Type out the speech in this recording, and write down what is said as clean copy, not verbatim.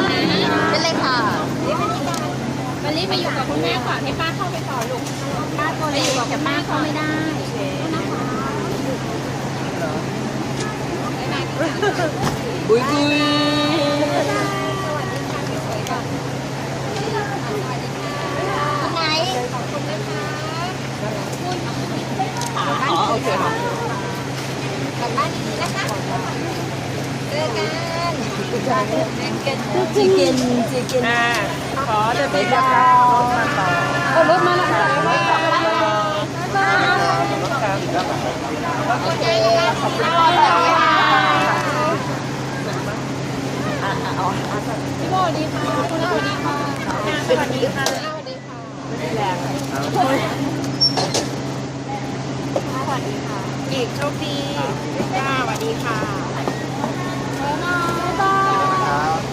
เป็นเลยค่ะวันนี้ไปอยู่กับคุณแม่ก่อนให้ป้าเข้าไปต่อลูกป้าตัวเล็กกับป้าเข้าไม่ได้บุยบุยไหนอ๋อโอเคค่ะกลับบ้านดีๆนะคะเจอกันจีเกนขอจะไปบ้านรถมาแล้วค่ะโอเคขอบคุณค่ะพี่โบดีค่ะคุณสวัสดีค่ะสวัสดีค่ะสวัสดีค่ะแรงสวัสดีค่ะอีกโชคดีจ้าสวัสดีค่ะบ๊ายบาย